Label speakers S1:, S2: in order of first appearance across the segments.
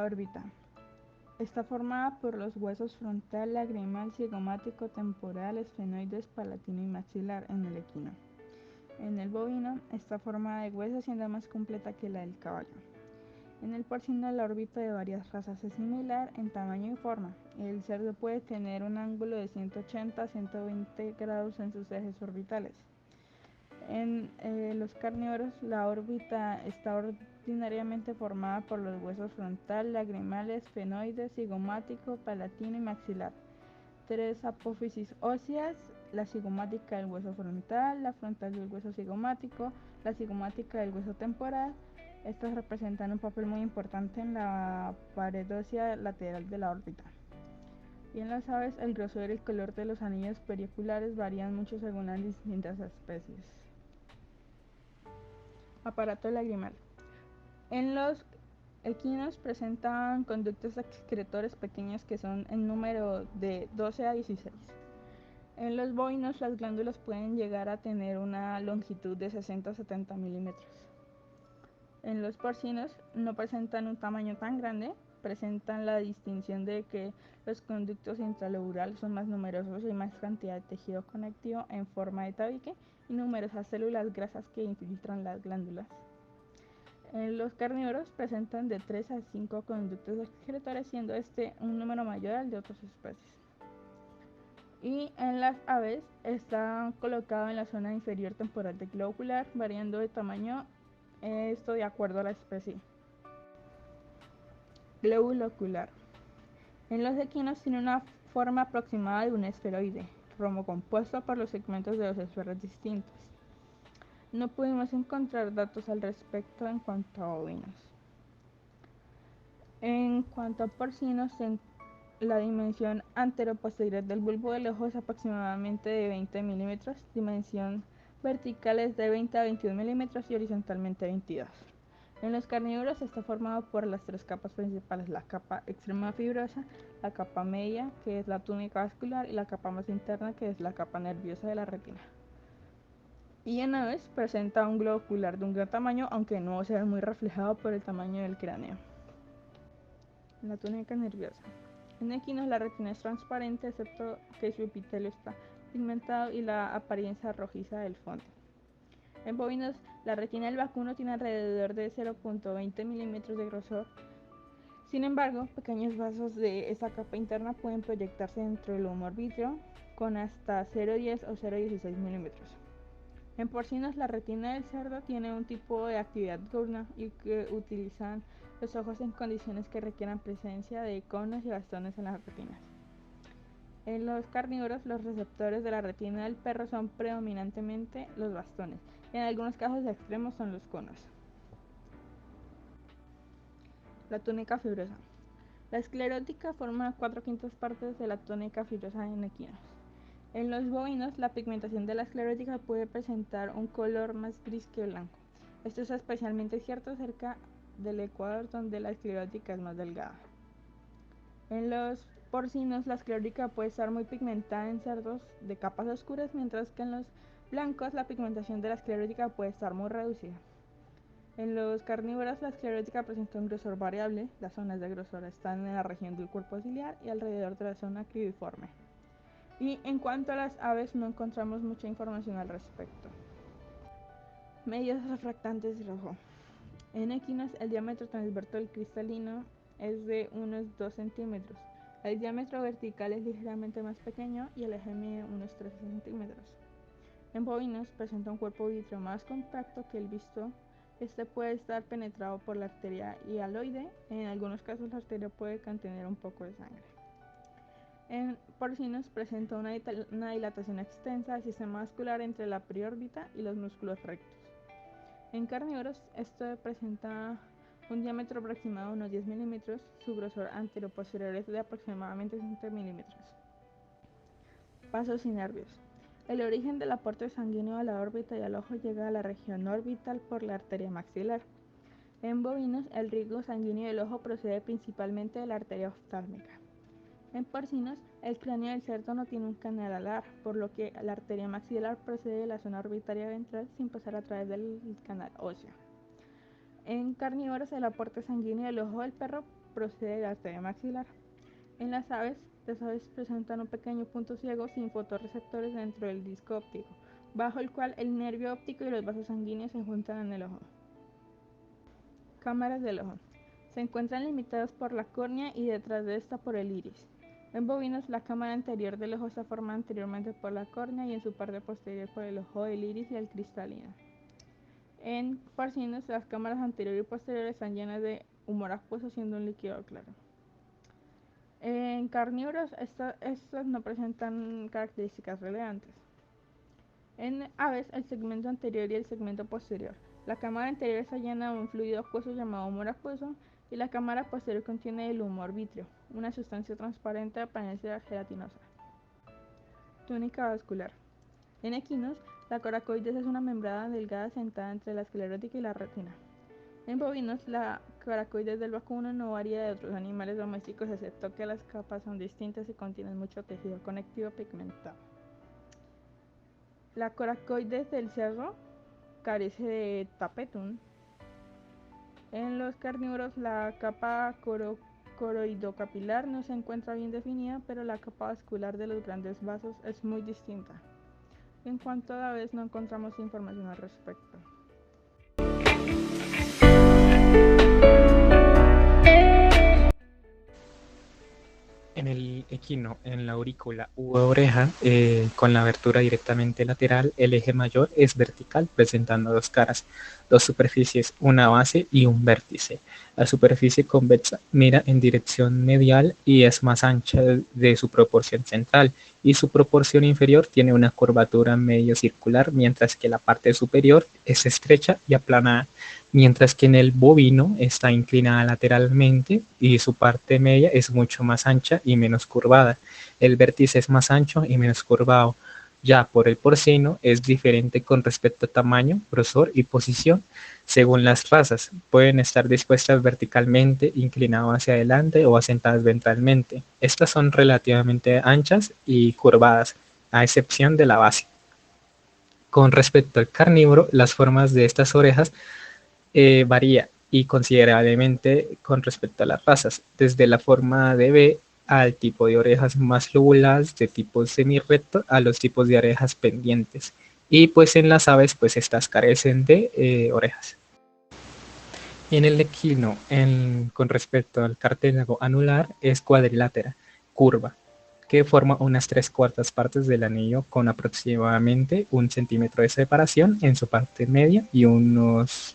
S1: órbita. Está formada por los huesos frontal, lagrimal, cigomático, temporal, esfenoides, palatino y maxilar en el equino. En el bovino está formada de huesos, siendo más completa que la del caballo. En el porcino la órbita de varias razas es similar en tamaño y forma. El cerdo puede tener un ángulo de 180 a 120 grados en sus ejes orbitales. En los carnívoros la órbita está ordinariamente formada por los huesos frontal, lagrimal, esfenoides, cigomático, palatino y maxilar. 3 apófisis óseas, la cigomática del hueso frontal, la frontal del hueso cigomático, la cigomática del hueso temporal. Estas representan un papel muy importante en la pared ósea lateral de la órbita. Y en las aves, el grosor y el color de los anillos perioculares varían mucho según las distintas especies. Aparato lagrimal. En los equinos presentan conductos excretores pequeños que son en número de 12 a 16. En los bovinos las glándulas pueden llegar a tener una longitud de 60 a 70 milímetros. En los porcinos no presentan un tamaño tan grande, presentan la distinción de que los conductos intralobulales son más numerosos y más cantidad de tejido conectivo en forma de tabique y numerosas células grasas que infiltran las glándulas. Los carnívoros presentan de 3 a 5 conductos excretores, siendo este un número mayor al de otras especies. Y en las aves está colocado en la zona inferior temporal del globo ocular, variando de tamaño, esto de acuerdo a la especie. Glóbulo ocular. En los equinos tiene una forma aproximada de un esferoide, compuesto por los segmentos de dos esferas distintas. No pudimos encontrar datos al respecto en cuanto a bovinos. En cuanto a porcinos, la dimensión antero-posterior del bulbo del ojo es aproximadamente de 20 milímetros, dimensión vertical es de 20 a 21 milímetros y horizontalmente 22. En los carnívoros está formado por las 3 capas principales: la capa extrema fibrosa, la capa media, que es la túnica vascular, y la capa más interna, que es la capa nerviosa de la retina. Y en aves presenta un globo ocular de un gran tamaño, aunque no se ve muy reflejado por el tamaño del cráneo. La túnica nerviosa. En equinos la retina es transparente, excepto que su epitelio está pigmentado y la apariencia rojiza del fondo. En bovinos, la retina del vacuno tiene alrededor de 0.20 milímetros de grosor. Sin embargo, pequeños vasos de esta capa interna pueden proyectarse dentro del lomo orbíteo con hasta 0.10 o 0.16 milímetros. En porcinos, la retina del cerdo tiene un tipo de actividad diurna y que utilizan los ojos en condiciones que requieran presencia de conos y bastones en las retinas. En los carnívoros, los receptores de la retina del perro son predominantemente los bastones, y en algunos casos extremos son los conos. La túnica fibrosa. La esclerótica forma 4/5 partes de la túnica fibrosa en equinos. En los bovinos, la pigmentación de la esclerótica puede presentar un color más gris que blanco. Esto es especialmente cierto cerca del ecuador, donde la esclerótica es más delgada. En los porcinos, la esclerótica puede estar muy pigmentada en cerdos de capas oscuras, mientras que en los blancos la pigmentación de la esclerótica puede estar muy reducida. En los carnívoros, la esclerótica presenta un grosor variable. Las zonas de grosor están en la región del cuerpo ciliar y alrededor de la zona cribiforme. Y en cuanto a las aves, no encontramos mucha información al respecto. Medios refractantes rojo. En equinos, el diámetro transversal cristalino es de unos 2 centímetros. El diámetro vertical es ligeramente más pequeño y el eje mide unos 13 centímetros. En bovinos presenta un cuerpo vítreo más compacto que el visto. Este puede estar penetrado por la arteria hialoide. En algunos casos la arteria puede contener un poco de sangre. En porcinos presenta una dilatación extensa del sistema vascular entre la periórbita y los músculos rectos. En carnívoros, esto presenta un diámetro aproximado de unos 10 milímetros. Su grosor antero-posterior es de aproximadamente 20 milímetros. Vasos y nervios. El origen del aporte sanguíneo a la órbita y al ojo llega a la región orbital por la arteria maxilar. En bovinos, el riego sanguíneo del ojo procede principalmente de la arteria oftálmica. En porcinos, el cráneo del cerdo no tiene un canal alar, por lo que la arteria maxilar procede de la zona orbitaria ventral sin pasar a través del canal óseo. En carnívoros, el aporte sanguíneo del ojo del perro procede de la arteria maxilar. En las aves presentan un pequeño punto ciego sin fotorreceptores dentro del disco óptico, bajo el cual el nervio óptico y los vasos sanguíneos se juntan en el ojo. Cámaras del ojo. Se encuentran limitados por la córnea y detrás de esta por el iris. En bovinos, la cámara anterior del ojo está formada anteriormente por la córnea y en su parte posterior por el ojo del iris y el cristalino. En porcinos, las cámaras anterior y posterior están llenas de humor acuoso, siendo un líquido claro. En carnívoros, estas no presentan características relevantes. En aves, el segmento anterior y el segmento posterior. La cámara anterior está llena de un fluido acuoso llamado humor acuoso y la cámara posterior contiene el humor vítreo, una sustancia transparente de apariencia gelatinosa. Túnica vascular. En equinos, la coracoides es una membrana delgada sentada entre la esclerótica y la retina. En bovinos, la coracoides del vacuno no varía de otros animales domésticos, excepto que las capas son distintas y contienen mucho tejido conectivo pigmentado. La coracoides del cerro carece de tapetum. En los carnívoros, la capa coroidocapilar no se encuentra bien definida, pero la capa vascular de los grandes vasos es muy distinta. En cuanto a aves, no encontramos información al respecto.
S2: En el equino, en la aurícula u oreja, con la abertura directamente lateral, el eje mayor es vertical, presentando dos caras, dos superficies, una base y un vértice. La superficie convexa mira en dirección medial y es más ancha de su proporción central, y su proporción inferior tiene una curvatura medio circular, mientras que la parte superior es estrecha y aplanada, mientras que en el bovino está inclinada lateralmente y su parte media es mucho más ancha y menos curvada. El vértice es más ancho y menos curvado. Ya por el porcino es diferente con respecto a tamaño, grosor y posición. Según las razas, pueden estar dispuestas verticalmente, inclinadas hacia adelante o asentadas ventralmente. Estas son relativamente anchas y curvadas, a excepción de la base. Con respecto al carnívoro, las formas de estas orejas varía y considerablemente con respecto a las razas, desde la forma de V al tipo de orejas más lobuladas de tipo semirrecto a los tipos de orejas pendientes. Y pues en las aves pues estas carecen de orejas. Y en el equino, con respecto al cartílago anular, es cuadrilátera, curva, que forma unas 3/4 partes del anillo con aproximadamente 1 centímetro de separación en su parte media y unidos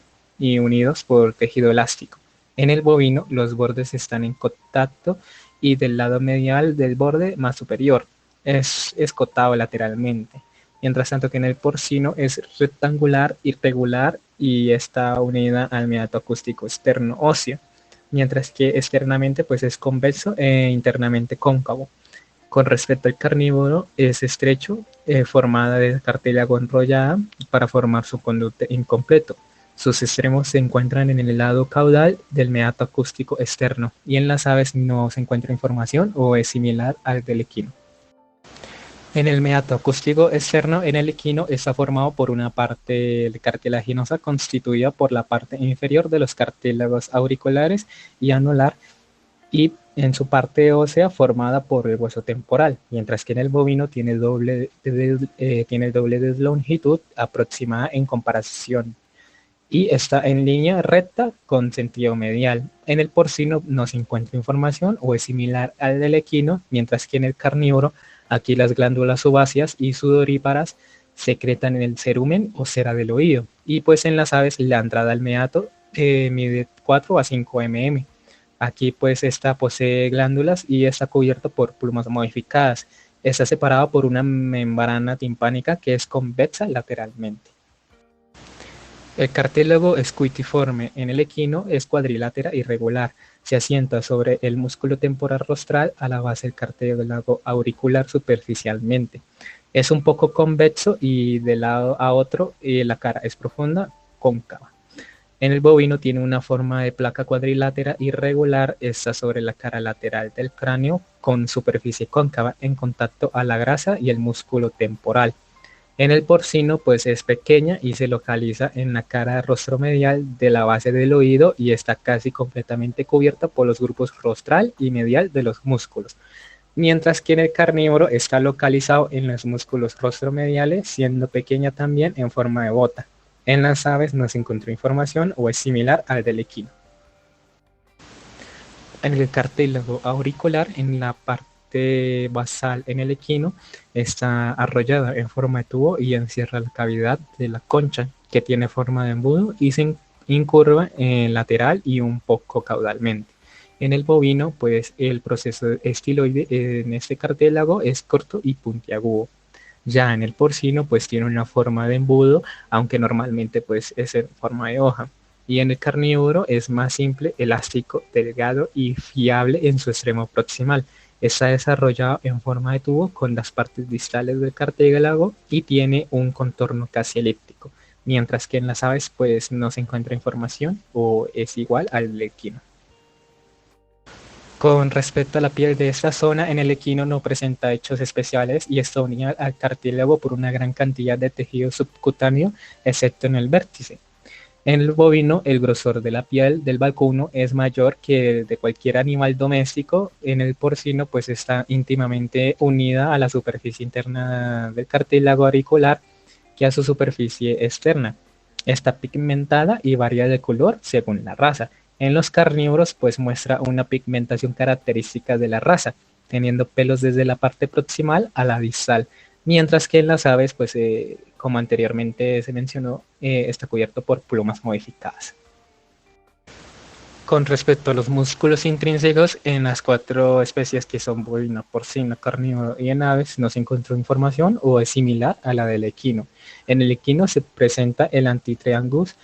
S2: por tejido elástico. En el bovino, los bordes están en contacto y del lado medial del borde más superior es escotado lateralmente, mientras tanto que en el porcino es rectangular, irregular y está unida al meato acústico externo óseo, mientras que externamente pues es convexo e internamente cóncavo. Con respecto al carnívoro, es estrecho, formada de cartílago enrollada para formar su conducto incompleto. Sus extremos se encuentran en el lado caudal del meato acústico externo, y en las aves no se encuentra información o es similar al del equino. En el meato acústico externo, en el equino, está formado por una parte cartilaginosa constituida por la parte inferior de los cartílagos auriculares y anular, y en su parte ósea formada por el hueso temporal, mientras que en el bovino tiene el doble de longitud aproximada en comparación y está en línea recta con sentido medial. En el porcino no se encuentra información o es similar al del equino, mientras que en el carnívoro, aquí las glándulas sebáceas y sudoríparas secretan en el cerumen o cera del oído, y pues en las aves la entrada al meato mide 4 a 5 mm. Aquí pues esta posee glándulas y está cubierto por plumas modificadas. Está separado por una membrana timpánica que es convexa lateralmente. El cartílago escuitiforme en el equino es cuadrilátera irregular. Se asienta sobre el músculo temporal rostral a la base del cartílago auricular superficialmente. Es un poco convexo y de lado a otro la cara es profunda, cóncava. En el bovino tiene una forma de placa cuadrilátera irregular, está sobre la cara lateral del cráneo con superficie cóncava en contacto a la grasa y el músculo temporal. En el porcino pues es pequeña y se localiza en la cara rostromedial de la base del oído y está casi completamente cubierta por los grupos rostral y medial de los músculos, mientras que en el carnívoro está localizado en los músculos rostromediales, siendo pequeña también en forma de bota. En las aves no se encontró información o es similar al del equino. En el cartílago auricular, en la parte basal en el equino, está arrollada en forma de tubo y encierra la cavidad de la concha, que tiene forma de embudo y se incurva en lateral y un poco caudalmente. En el bovino, pues el proceso estiloide en este cartílago es corto y puntiagudo. Ya en el porcino, pues tiene una forma de embudo, aunque normalmente pues es en forma de hoja. Y en el carnívoro es más simple, elástico, delgado y fiable en su extremo proximal. Está desarrollado en forma de tubo con las partes distales del cartílago y tiene un contorno casi elíptico, mientras que en las aves pues no se encuentra información o es igual al equino. Con respecto a la piel de esta zona, en el equino no presenta hechos especiales y está unida al cartílago por una gran cantidad de tejido subcutáneo, excepto en el vértice. En el bovino, el grosor de la piel del vacuno es mayor que el de cualquier animal doméstico. En el porcino, pues está íntimamente unida a la superficie interna del cartílago auricular que a su superficie externa. Está pigmentada y varía de color según la raza. En los carnívoros, pues muestra una pigmentación característica de la raza, teniendo pelos desde la parte proximal a la distal, mientras que en las aves, pues como anteriormente se mencionó, está cubierto por plumas modificadas. Con respecto a los músculos intrínsecos, en las 4 especies que son bovino, porcino, carnívoro y en aves no se encontró información o es similar a la del equino. En el equino se presenta el antitriangus,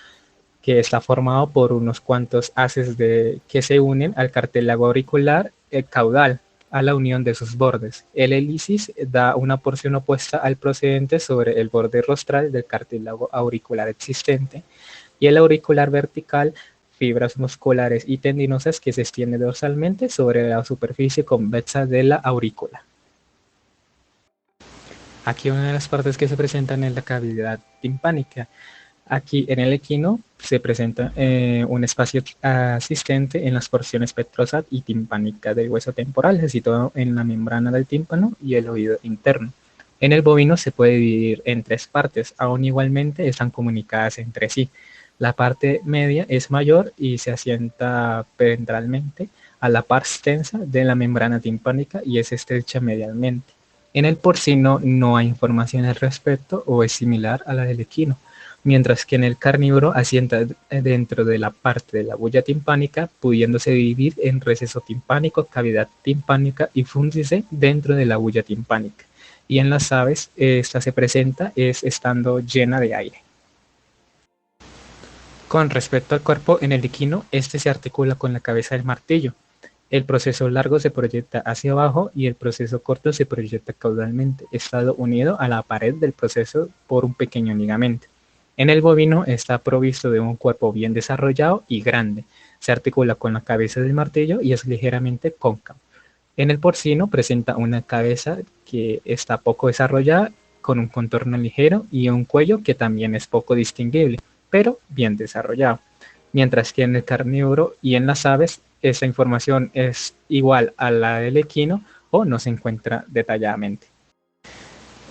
S2: que está formado por unos cuantos haces que se unen al cartílago auricular caudal a la unión de sus bordes. El hélicis da una porción opuesta al procedente sobre el borde rostral del cartílago auricular existente y el auricular vertical fibras musculares y tendinosas que se extienden dorsalmente sobre la superficie convexa de la aurícula. Aquí una de las partes que se presentan es la cavidad timpánica. Aquí en el equino se presenta un espacio asistente en las porciones petrosa y timpánica del hueso temporal, situado en la membrana del tímpano y el oído interno. En el bovino se puede dividir en 3 partes, aún igualmente están comunicadas entre sí. La parte media es mayor y se asienta ventralmente a la parte extensa de la membrana timpánica y es estrecha medialmente. En el porcino no hay información al respecto o es similar a la del equino, mientras que en el carnívoro asienta dentro de la parte de la bulla timpánica, pudiéndose dividir en receso timpánico, cavidad timpánica y fúndice dentro de la bulla timpánica. Y en las aves esta se presenta estando llena de aire. Con respecto al cuerpo, en el equino, este se articula con la cabeza del martillo. El proceso largo se proyecta hacia abajo y el proceso corto se proyecta caudalmente, estado unido a la pared del proceso por un pequeño ligamento. En el bovino está provisto de un cuerpo bien desarrollado y grande. Se articula con la cabeza del martillo y es ligeramente cóncavo. En el porcino presenta una cabeza que está poco desarrollada, con un contorno ligero y un cuello que también es poco distinguible, pero bien desarrollado. Mientras que en el carnívoro y en las aves, esa información es igual a la del equino o no se encuentra detalladamente.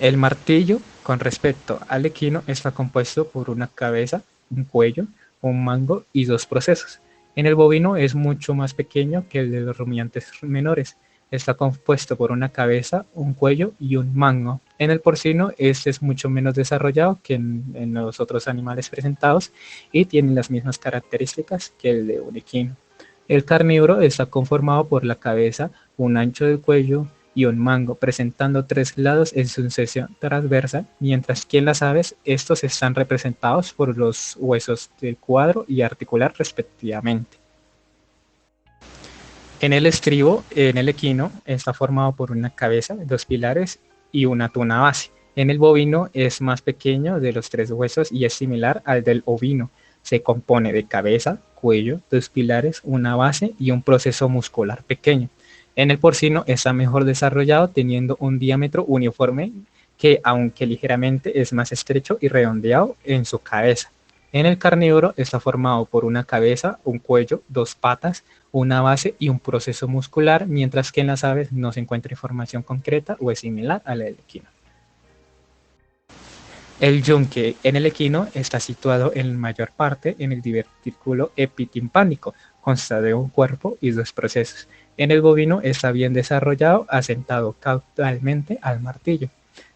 S2: El martillo, con respecto al equino, está compuesto por una cabeza, un cuello, un mango y 2 procesos. En el bovino es mucho más pequeño que el de los rumiantes menores. Está compuesto por una cabeza, un cuello y un mango. En el porcino este es mucho menos desarrollado que en los otros animales presentados y tiene las mismas características que el de un equino. El carnívoro está conformado por la cabeza, un ancho del cuello y un mango, presentando 3 lados en sucesión transversa, mientras que en las aves estos están representados por los huesos del cuadro y articular respectivamente. En el estribo, en el equino, está formado por una cabeza, 2 pilares y una tuna base. En el bovino es más pequeño de los 3 huesos y es similar al del ovino. Se compone de cabeza, cuello, 2 pilares, una base y un proceso muscular pequeño. En el porcino está mejor desarrollado, teniendo un diámetro uniforme que aunque ligeramente es más estrecho y redondeado en su cabeza. En el carnívoro está formado por una cabeza, un cuello, dos patas, una base y un proceso muscular, mientras que en las aves no se encuentra información concreta o es similar a la del equino. El yunque en el equino está situado en mayor parte en el divertículo epitimpánico, consta de un cuerpo y dos procesos. En el bovino está bien desarrollado, asentado caudalmente al martillo,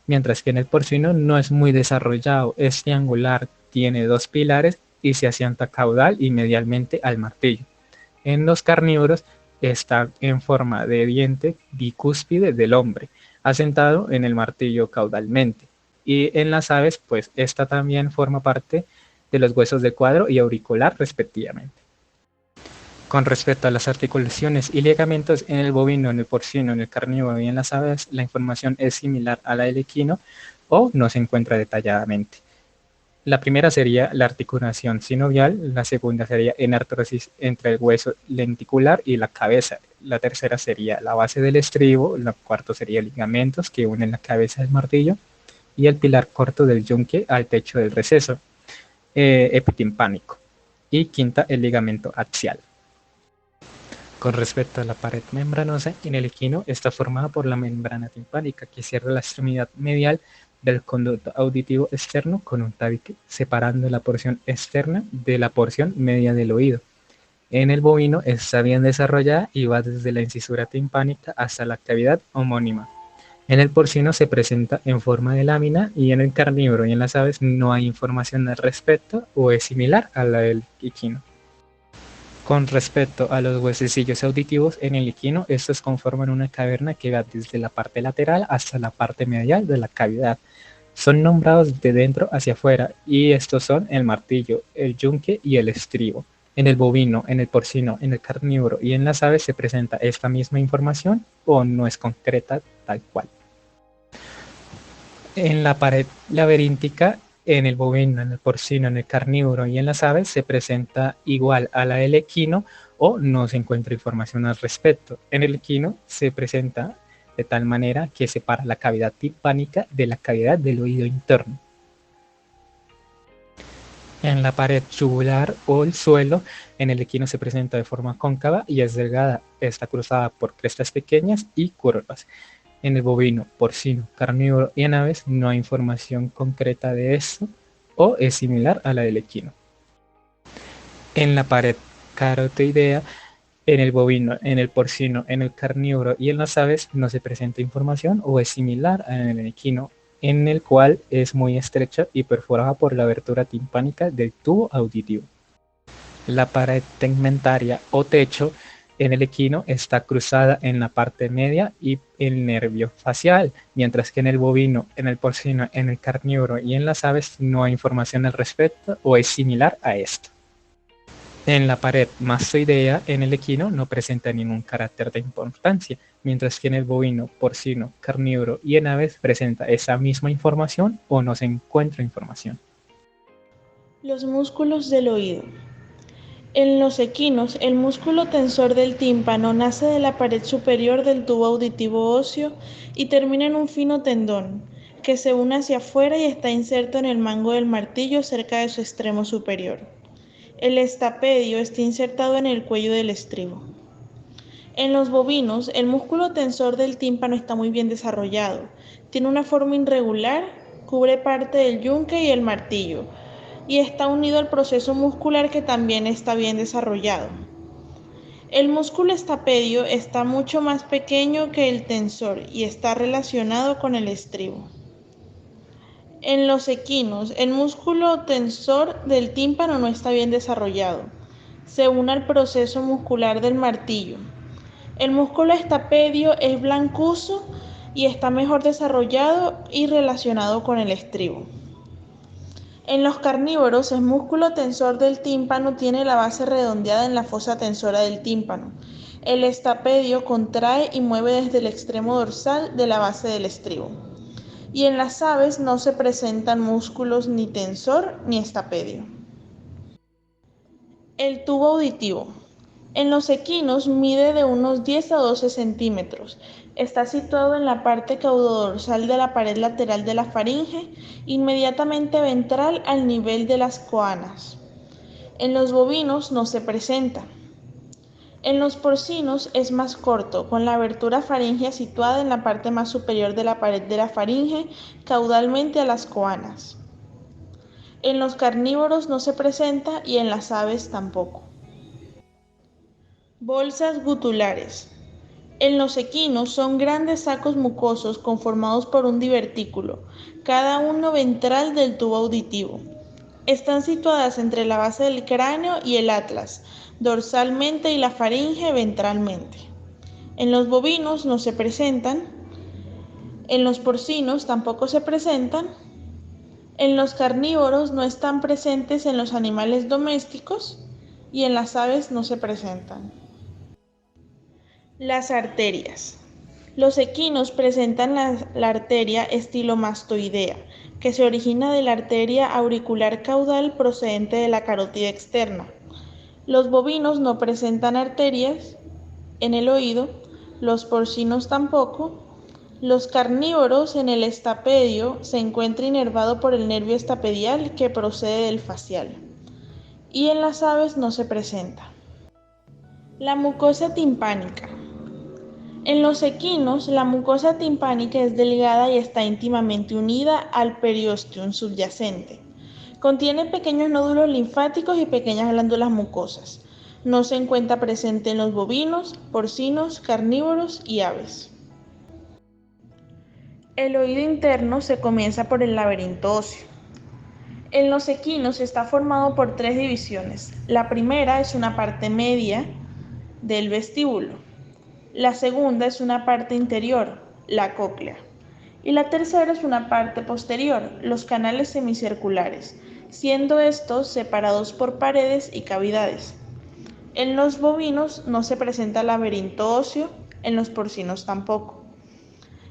S2: mientras que en el porcino no es muy desarrollado, es triangular, tiene dos pilares y se asienta caudal y medialmente al martillo. En los carnívoros está en forma de diente bicúspide del hombre, asentado en el martillo caudalmente. Y en las aves, pues esta también forma parte de los huesos de cuadro y auricular respectivamente. Con respecto a las articulaciones y ligamentos en el bovino, en el porcino, en el carnívoro y en las aves, la información es similar a la del equino o no se encuentra detalladamente. La primera sería la articulación sinovial, la segunda sería enartrosis entre el hueso lenticular y la cabeza, la tercera sería la base del estribo, la cuarta sería ligamentos que unen la cabeza al martillo y el pilar corto del yunque al techo del receso epitimpánico, y quinta el ligamento axial. Con respecto a la pared membranosa, en el equino está formada por la membrana timpánica que cierra la extremidad medial del conducto auditivo externo con un tabique separando la porción externa de la porción media del oído. En el bovino está bien desarrollada y va desde la incisura timpánica hasta la cavidad homónima. En el porcino se presenta en forma de lámina y en el carnívoro y en las aves no hay información al respecto o es similar a la del equino. Con respecto a los huesecillos auditivos, en el equino, estos conforman una caverna que va desde la parte lateral hasta la parte medial de la cavidad. Son nombrados de dentro hacia afuera y estos son el martillo, el yunque y el estribo. En el bovino, en el porcino, en el carnívoro y en las aves se presenta esta misma información o no es concreta tal cual. En la pared laberíntica, en el bovino, en el porcino, en el carnívoro y en las aves se presenta igual a la del equino o no se encuentra información al respecto. En el equino se presenta de tal manera que separa la cavidad timpánica de la cavidad del oído interno. En la pared tubular o el suelo, en el equino se presenta de forma cóncava y es delgada, está cruzada por crestas pequeñas y curvas. En el bovino, porcino, carnívoro y en aves no hay información concreta de esto o es similar a la del equino. En la pared carotidia, en el bovino, en el porcino, en el carnívoro y en las aves no se presenta información o es similar al equino, en el cual es muy estrecha y perforada por la abertura timpánica del tubo auditivo. La pared tegmentaria o techo en el equino está cruzada en la parte media y el nervio facial, mientras que en el bovino, en el porcino, en el carnívoro y en las aves no hay información al respecto o es similar a esto. En la pared mastoidea, en el equino, no presenta ningún carácter de importancia, mientras que en el bovino, porcino, carnívoro y en aves presenta esa misma información o no se encuentra información.
S3: Los músculos del oído. En los equinos, el músculo tensor del tímpano nace de la pared superior del tubo auditivo óseo y termina en un fino tendón, que se une hacia afuera y está inserto en el mango del martillo cerca de su extremo superior. El estapedio está insertado en el cuello del estribo. En los bovinos, el músculo tensor del tímpano está muy bien desarrollado. Tiene una forma irregular, cubre parte del yunque y el martillo, y está unido al proceso muscular que también está bien desarrollado. El músculo estapedio está mucho más pequeño que el tensor y está relacionado con el estribo. En los equinos, el músculo tensor del tímpano no está bien desarrollado. Se une al proceso muscular del martillo. El músculo estapedio es blancuzo y está mejor desarrollado y relacionado con el estribo. En los carnívoros, el músculo tensor del tímpano tiene la base redondeada en la fosa tensora del tímpano. El estapedio contrae y mueve desde el extremo dorsal de la base del estribo. Y en las aves no se presentan músculos ni tensor ni estapedio. El tubo auditivo. En los equinos mide de unos 10 a 12 centímetros. Está situado en la parte caudodorsal de la pared lateral de la faringe, inmediatamente ventral al nivel de las coanas. En los bovinos no se presenta. En los porcinos es más corto, con la abertura faríngea situada en la parte más superior de la pared de la faringe, caudalmente a las coanas. En los carnívoros no se presenta y en las aves tampoco. Bolsas gutulares. En los equinos son grandes sacos mucosos conformados por un divertículo, cada uno ventral del tubo auditivo. Están situadas entre la base del cráneo y el atlas, dorsalmente y la faringe ventralmente. En los bovinos no se presentan, en los porcinos tampoco se presentan, en los carnívoros no están presentes en los animales domésticos y en las aves no se presentan. Las arterias. Los equinos presentan la arteria estilomastoidea, que se origina de la arteria auricular caudal procedente de la carótida externa. Los bovinos no presentan arterias en el oído, los porcinos tampoco. Los carnívoros en el estapedio se encuentra inervado por el nervio estapedial que procede del facial. Y en las aves no se presenta. La mucosa timpánica. En los equinos, la mucosa timpánica es delgada y está íntimamente unida al periosteum subyacente. Contiene pequeños nódulos linfáticos y pequeñas glándulas mucosas. No se encuentra presente en los bovinos, porcinos, carnívoros y aves. El oído interno se comienza por el laberinto óseo. En los equinos está formado por 3 divisiones. La primera es una parte media del vestíbulo. La segunda es una parte interior, la cóclea. Y la tercera es una parte posterior, los canales semicirculares, siendo estos separados por paredes y cavidades. En los bovinos no se presenta laberinto óseo, en los porcinos tampoco.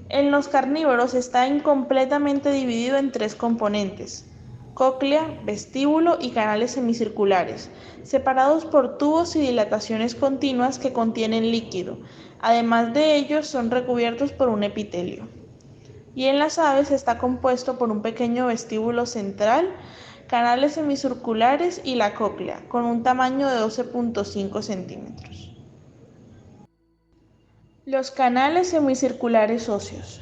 S3: En los carnívoros está incompletamente dividido en 3 componentes: cóclea, vestíbulo y canales semicirculares, separados por tubos y dilataciones continuas que contienen líquido. Además de ellos, son recubiertos por un epitelio. Y en las aves está compuesto por un pequeño vestíbulo central, canales semicirculares y la cóclea, con un tamaño de 12.5 centímetros. Los canales semicirculares óseos.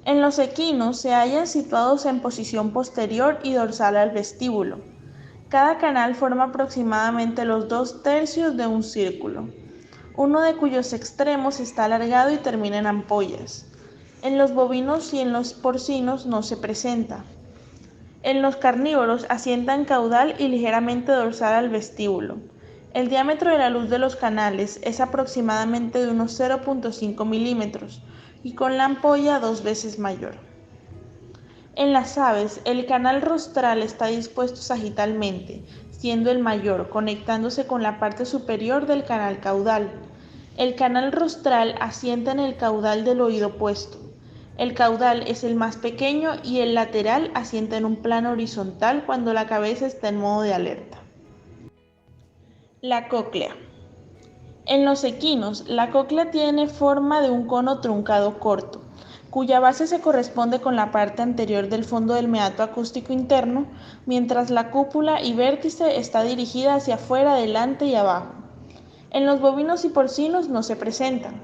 S3: En los equinos se hallan situados en posición posterior y dorsal al vestíbulo. Cada canal forma aproximadamente los 2/3 de un círculo, uno de cuyos extremos está alargado y termina en ampollas. En los bovinos y en los porcinos no se presenta. En los carnívoros asientan caudal y ligeramente dorsal al vestíbulo. El diámetro de la luz de los canales es aproximadamente de unos 0.5 milímetros y con la ampolla 2 veces mayor. En las aves, el canal rostral está dispuesto sagitalmente, siendo el mayor, conectándose con la parte superior del canal caudal. El canal rostral asienta en el caudal del oído opuesto. El caudal es el más pequeño y el lateral asienta en un plano horizontal cuando la cabeza está en modo de alerta. La cóclea. En los equinos, la cóclea tiene forma de un cono truncado corto, cuya base se corresponde con la parte anterior del fondo del meato acústico interno, mientras la cúpula y vértice está dirigida hacia afuera, adelante y abajo. En los bovinos y porcinos no se presentan.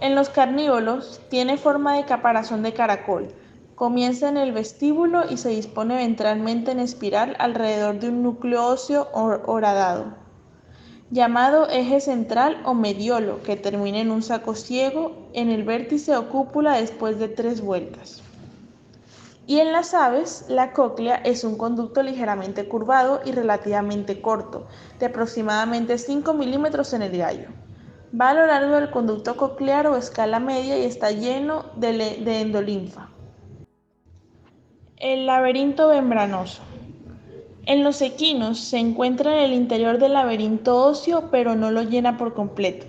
S3: En los carnívoros tiene forma de caparazón de caracol. Comienza en el vestíbulo y se dispone ventralmente en espiral alrededor de un núcleo óseo horadado, llamado eje central o mediolo, que termina en un saco ciego en el vértice o cúpula después de 3 vueltas. Y en las aves, la cóclea es un conducto ligeramente curvado y relativamente corto, de aproximadamente 5 milímetros en el gallo. Va a lo largo del conducto coclear o escala media y está lleno de endolinfa. El laberinto membranoso. En los equinos se encuentra en el interior del laberinto óseo, pero no lo llena por completo.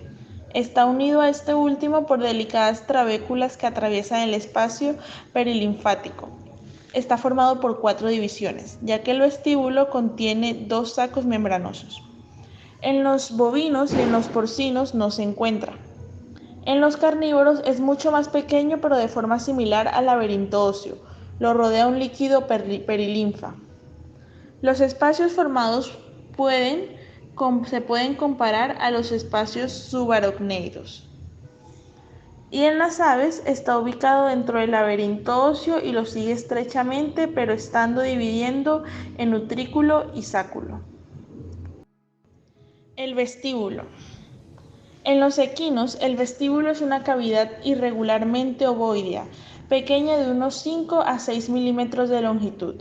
S3: Está unido a este último por delicadas trabéculas que atraviesan el espacio perilinfático. Está formado por 4 divisiones, ya que el vestíbulo contiene 2 sacos membranosos. En los bovinos y en los porcinos no se encuentra. En los carnívoros es mucho más pequeño, pero de forma similar al laberinto óseo. Lo rodea un líquido perilinfa. Los espacios formados se pueden comparar a los espacios subaracnoideos. Y en las aves está ubicado dentro del laberinto óseo y lo sigue estrechamente, pero estando dividiendo en utrículo y sáculo. El vestíbulo. En los equinos, el vestíbulo es una cavidad irregularmente ovoidea, pequeña de unos 5 a 6 milímetros de longitud.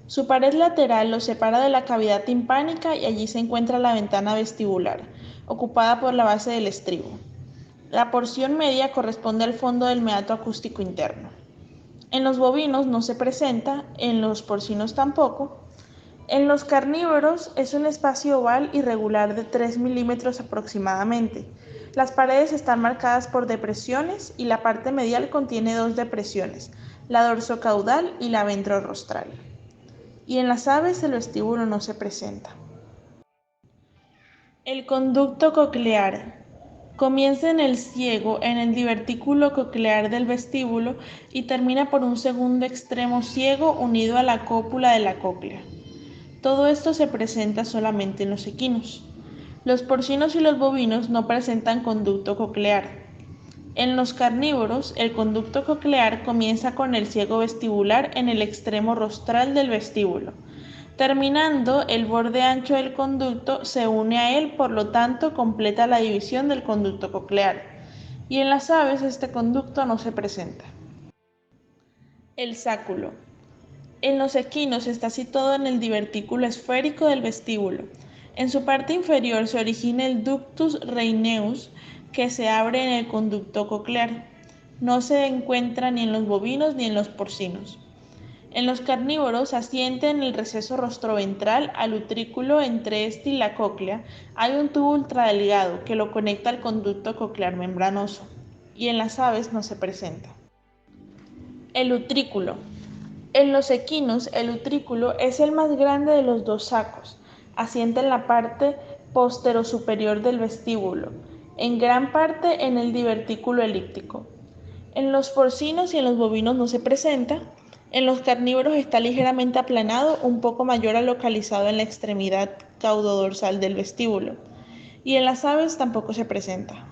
S3: Su pared lateral lo separa de la cavidad timpánica y allí se encuentra la ventana vestibular, ocupada por la base del estribo. La porción media corresponde al fondo del meato acústico interno. En los bovinos no se presenta, en los porcinos tampoco. En los carnívoros es un espacio oval irregular de 3 milímetros aproximadamente. Las paredes están marcadas por depresiones y la parte medial contiene 2 depresiones, la dorsocaudal y la ventrorostral. Y en las aves el vestíbulo no se presenta. El conducto coclear. Comienza en el ciego, en el divertículo coclear del vestíbulo y termina por un segundo extremo ciego unido a la cópula de la cóclea. Todo esto se presenta solamente en los equinos. Los porcinos y los bovinos no presentan conducto coclear. En los carnívoros, el conducto coclear comienza con el ciego vestibular en el extremo rostral del vestíbulo. Terminando, el borde ancho del conducto se une a él, por lo tanto, completa la división del conducto coclear. Y en las aves este conducto no se presenta. El sáculo. En los equinos está situado en el divertículo esférico del vestíbulo. En su parte inferior se origina el ductus rhyneus, que se abre en el conducto coclear. No se encuentra ni en los bovinos ni en los porcinos. En los carnívoros asciende en el receso rostroventral al utrículo. Entre este y la cóclea hay un tubo ultradelgado que lo conecta al conducto coclear membranoso, y en las aves no se presenta. El utrículo. En los equinos, el utrículo es el más grande de los dos sacos. Asienta en la parte posterosuperior del vestíbulo, en gran parte en el divertículo elíptico. En los porcinos y en los bovinos no se presenta. En los carnívoros está ligeramente aplanado, un poco mayor al localizado en la extremidad caudodorsal del vestíbulo. Y en las aves tampoco se presenta.